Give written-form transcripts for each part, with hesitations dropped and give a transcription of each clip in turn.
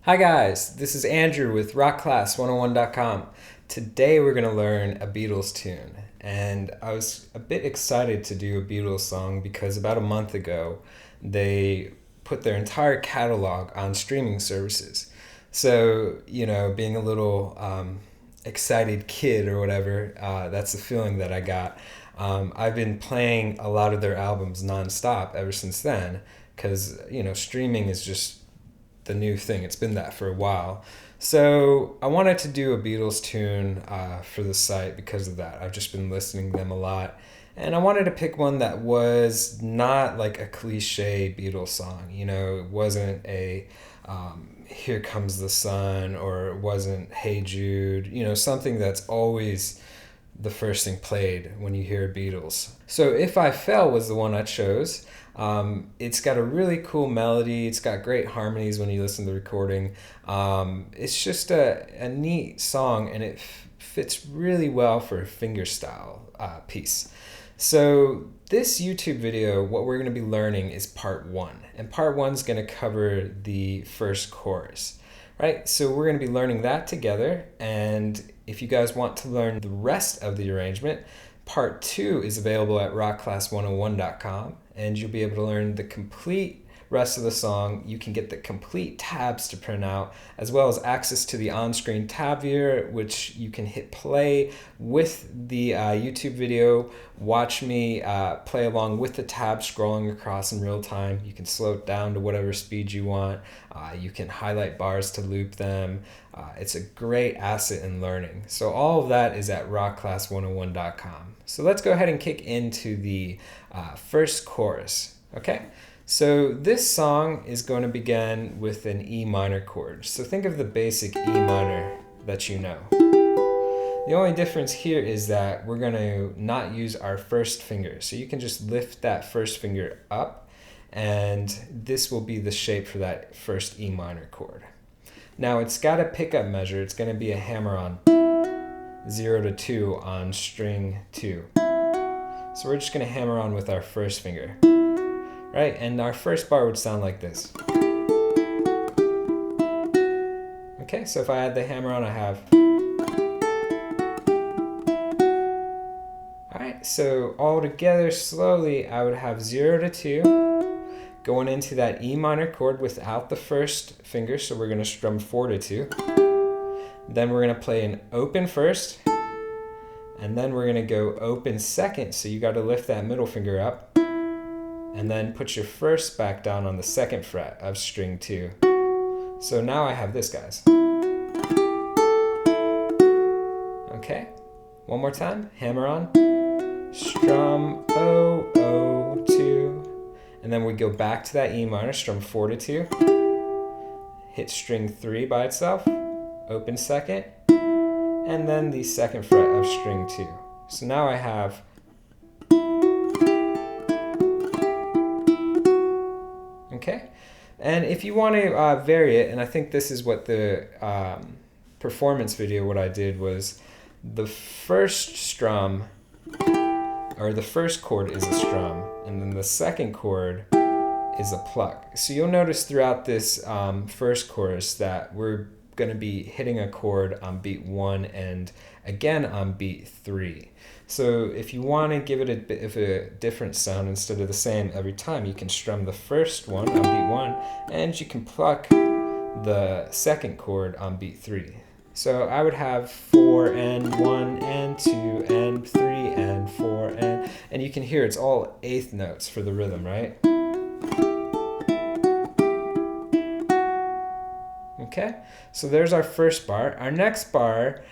Hi guys, this is Andrew with rockclass101.com. Today we're going to learn a Beatles tune, and I was a bit excited to do a Beatles song because about a month ago they put their entire catalog on streaming services. So, being a little excited kid or whatever, that's the feeling that I got. I've been playing a lot of their albums nonstop ever since then because, streaming is just the new thing. It's been that for a while. So I wanted to do a Beatles tune for the site because of that. I've just been listening to them a lot. And I wanted to pick one that was not like a cliche Beatles song. It wasn't a Here Comes the Sun, or it wasn't Hey Jude. Something that's always the first thing played when you hear Beatles. So If I Fell was the one I chose. It's got a really cool melody. It's got great harmonies when you listen to the recording. It's just a neat song, and it fits really well for a fingerstyle piece. So this YouTube video, what we're going to be learning is part one. And part one is going to cover the first chorus, right? So we're going to be learning that together. And if you guys want to learn the rest of the arrangement, part two is available at rockclass101.com, and you'll be able to learn the complete rest of the song. You can get the complete tabs to print out, as well as access to the on-screen tab viewer, which you can hit play with the YouTube video. Watch me play along with the tab scrolling across in real time. You can slow it down to whatever speed you want. You can highlight bars to loop them. It's a great asset in learning. So all of that is at rockclass101.com. So let's go ahead and kick into the first chorus, okay? So this song is going to begin with an E minor chord. So think of the basic E minor that you know. The only difference here is that we're going to not use our first finger. So you can just lift that first finger up, and this will be the shape for that first E minor chord. Now it's got a pickup measure. It's going to be a hammer-on 0 to 2 on string 2. So we're just going to hammer on with our first finger. Right, and our first bar would sound like this. Okay, so if I add the hammer on, I have. Alright, so all together slowly, I would have 0 to 2 going into that E minor chord without the first finger, so we're going to strum 4 to 2. Then we're going to play an open first, and then we're going to go open second, so you got to lift that middle finger up. And then put your first back down on the second fret of string 2. So now I have this, guys. Okay, one more time. Hammer on, strum O, O, 2. And then we go back to that E minor, strum 4 to 2. Hit string 3 by itself, open second, and then the second fret of string 2. So now I have. Okay, and if you want to vary it, and I think this is what the performance video, what I did was the first strum, or the first chord is a strum, and then the second chord is a pluck. So you'll notice throughout this first chorus that we're going to be hitting a chord on beat 1 and again on beat 3. So if you want to give it a bit of a different sound instead of the same every time, you can strum the first one on beat 1 and you can pluck the second chord on beat 3. So I would have 4 and 1 and 2 and 3 and 4 and you can hear it's all eighth notes for the rhythm, right? Okay, so there's our first bar. Our next bar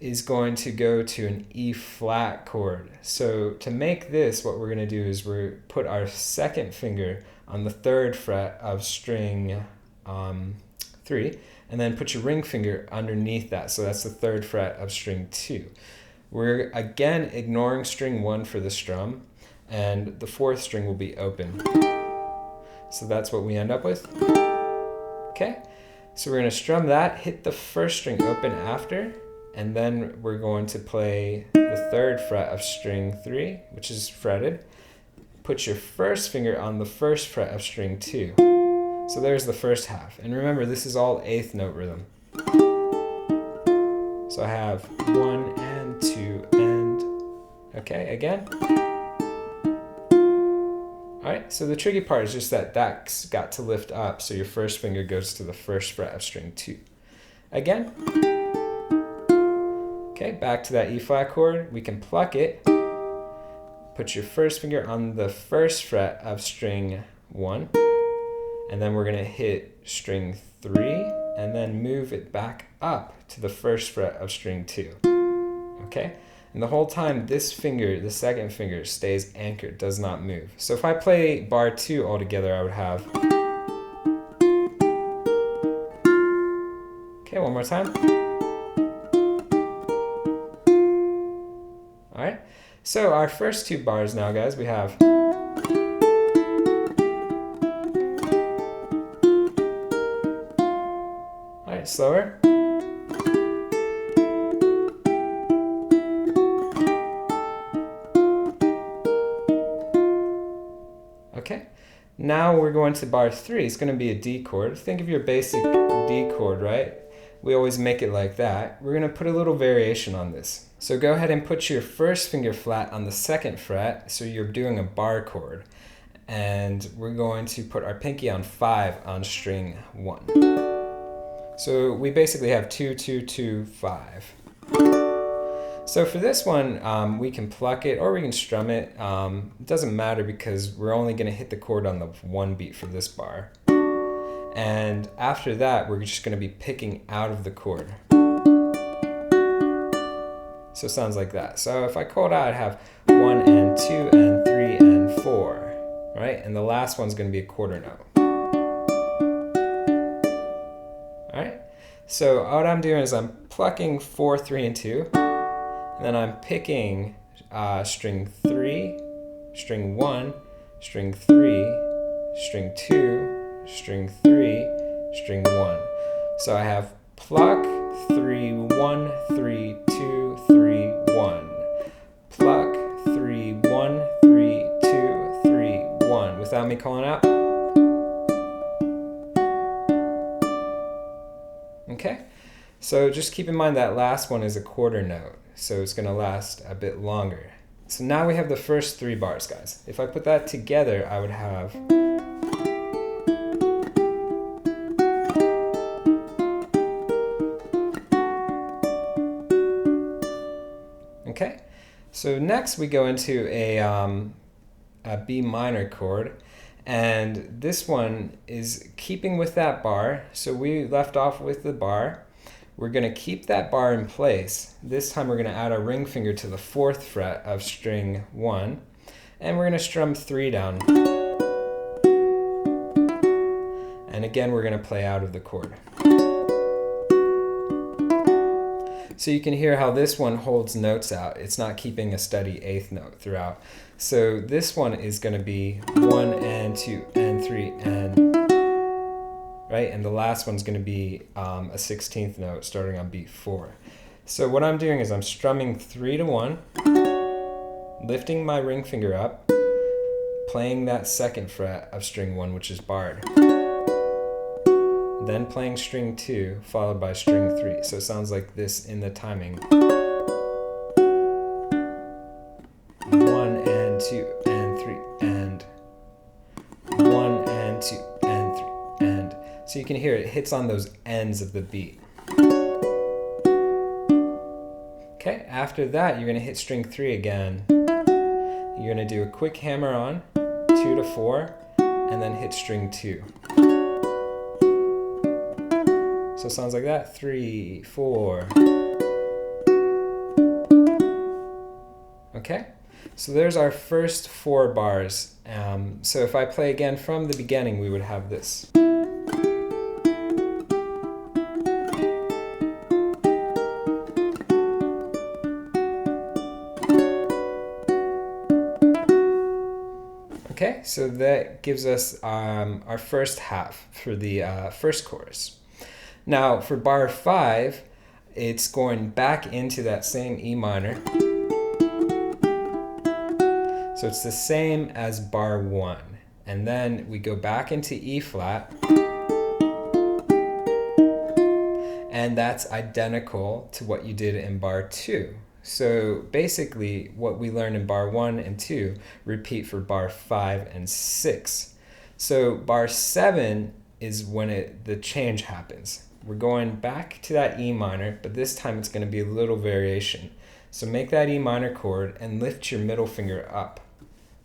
is going to go to an E flat chord. So to make this, what we're going to do is we put our second finger on the third fret of string 3, and then put your ring finger underneath that. So that's the third fret of string 2. We're again ignoring string 1 for the strum, and the fourth string will be open. So that's what we end up with. Okay. So we're going to strum that, hit the first string open after, and then we're going to play the third fret of string 3, which is fretted. Put your first finger on the first fret of string 2. So there's the first half. And remember, this is all eighth note rhythm. So I have 1 and 2 and, okay, again. All right, so the tricky part is just that that's got to lift up, so your first finger goes to the first fret of string 2. Again. Okay, back to that E flat chord. We can pluck it. Put your first finger on the first fret of string 1, and then we're gonna hit string 3, and then move it back up to the first fret of string 2. Okay? And the whole time, this finger, the second finger, stays anchored, does not move. So if I play bar 2 all together, I would have... Okay, one more time. All right, so our first 2 bars now, guys, we have... All right, slower. Okay, now we're going to bar 3. It's going to be a D chord. Think of your basic D chord, right? We always make it like that. We're going to put a little variation on this. So go ahead and put your first finger flat on the second fret, so you're doing a bar chord. And we're going to put our pinky on 5 on string 1. So we basically have 2, 2, 2, 5. So for this one, we can pluck it or we can strum it. It doesn't matter because we're only going to hit the chord on the 1 beat for this bar. And after that, we're just going to be picking out of the chord. So it sounds like that. So if I call it out, I'd have 1 and 2 and 3 and 4, right? And the last one's going to be a quarter note. All right? So what I'm doing is I'm plucking 4, 3, and 2. And then I'm picking string 3, string 1, string 3, string 2, string 3, string 1. So I have pluck, 3, 1, 3, 2, 3, 1. Pluck, 3, 1, 3, 2, 3, 1. Without me calling out. Okay? So just keep in mind that last one is a quarter note. So it's going to last a bit longer. So now we have the first 3 bars, guys. If I put that together, I would have... Okay, so next we go into a B minor chord, and this one is keeping with that bar. So we left off with the bar. We're going to keep that bar in place. This time we're going to add a ring finger to the 4th fret of string 1, and we're going to strum 3 down. And again, we're going to play out of the chord. So you can hear how this one holds notes out. It's not keeping a steady 8th note throughout. So this one is going to be 1 and 2 and 3 and, right? And the last one's going to be a 16th note starting on beat 4. So what I'm doing is I'm strumming 3 to 1, lifting my ring finger up, playing that 2nd fret of string 1, which is barred. Then playing string 2, followed by string 3. So it sounds like this in the timing. 1 and 2 and 3 and 1 and 2 and 3 and. So you can hear it hits on those ends of the beat. Okay, after that you're going to hit string 3 again. You're going to do a quick hammer on, 2 to 4, and then hit string 2. So it sounds like that, 3, 4. Okay, so there's our first 4 bars. So if I play again from the beginning, we would have this. Okay, so that gives us our first half for the first chorus. Now for bar 5, it's going back into that same E minor. So it's the same as bar 1. And then we go back into E flat. And that's identical to what you did in bar 2. So basically, what we learned in bar 1 and 2 repeat for bar 5 and 6. So bar 7 is when the change happens. We're going back to that E minor, but this time it's going to be a little variation. So make that E minor chord and lift your middle finger up.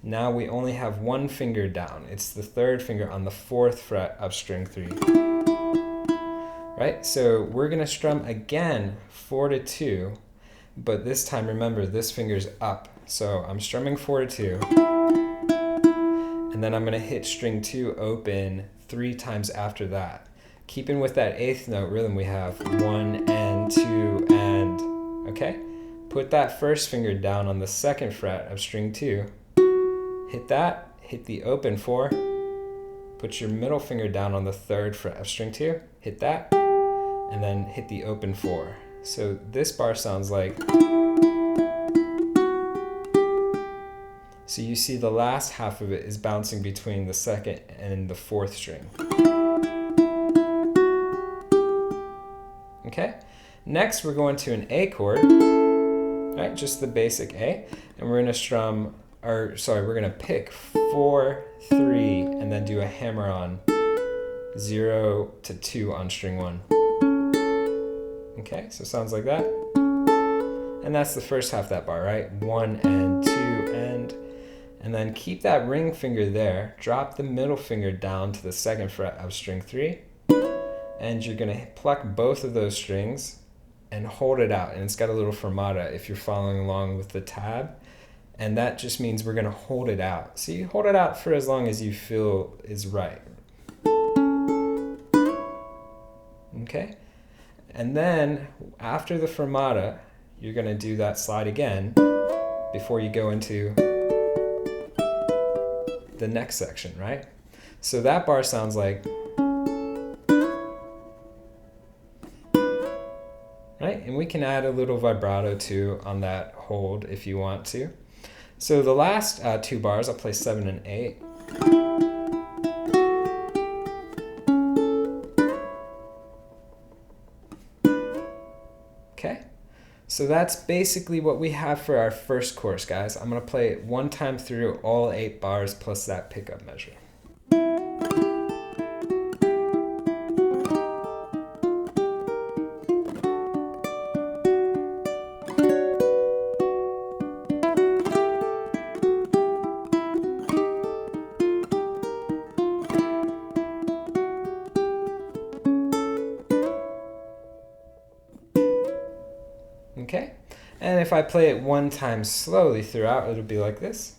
Now we only have one finger down. It's the third finger on the 4th fret of string 3. Right? So we're going to strum again 4 to 2, but this time remember this finger's up. So I'm strumming 4 to 2, and then I'm going to hit string 2 open 3 times after that. Keeping with that 8th note rhythm, we have 1 and 2 and, okay? Put that first finger down on the 2nd fret of string 2. Hit that, hit the open 4. Put your middle finger down on the 3rd fret of string 2. Hit that, and then hit the open 4. So this bar sounds like, so you see the last half of it is bouncing between the 2nd and the 4th string. Okay, next we're going to an A chord, right? Just the basic A, and we're gonna strum, we're gonna pick 4, 3, and then do a hammer on 0 to 2 on string 1. Okay, so it sounds like that. And that's the first half of that bar, right? 1 and 2 and then keep that ring finger there. Drop the middle finger down to the 2nd fret of string 3. And you're gonna pluck both of those strings and hold it out. And it's got a little fermata if you're following along with the tab. And that just means we're gonna hold it out. So you hold it out for as long as you feel is right. Okay? And then after the fermata, you're gonna do that slide again before you go into the next section, right? So that bar sounds like, right? And we can add a little vibrato too on that hold if you want to. So the last 2 bars, I'll play 7 and 8. Okay, so that's basically what we have for our first course, guys. I'm gonna play it one time through all 8 bars plus that pickup measure. Okay, and if I play it one time slowly throughout, it'll be like this.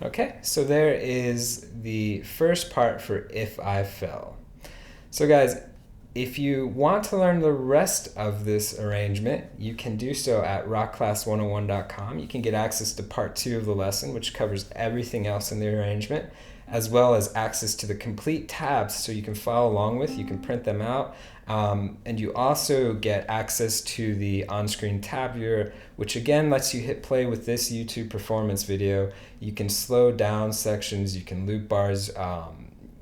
Okay, so there is the first part for If I Fell. So guys, if you want to learn the rest of this arrangement, you can do so at rockclass101.com. You can get access to part 2 of the lesson, which covers everything else in the arrangement, as well as access to the complete tabs so you can follow along with. You can print them out. And you also get access to the on-screen tab viewer, which again lets you hit play with this YouTube performance video. You can slow down sections, you can loop bars,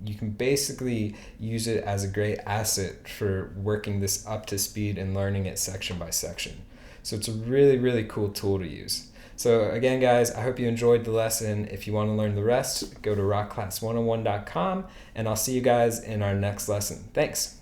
you can basically use it as a great asset for working this up to speed and learning it section by section. So it's a really, really cool tool to use. So again, guys, I hope you enjoyed the lesson. If you want to learn the rest, go to rockclass101.com, and I'll see you guys in our next lesson. Thanks.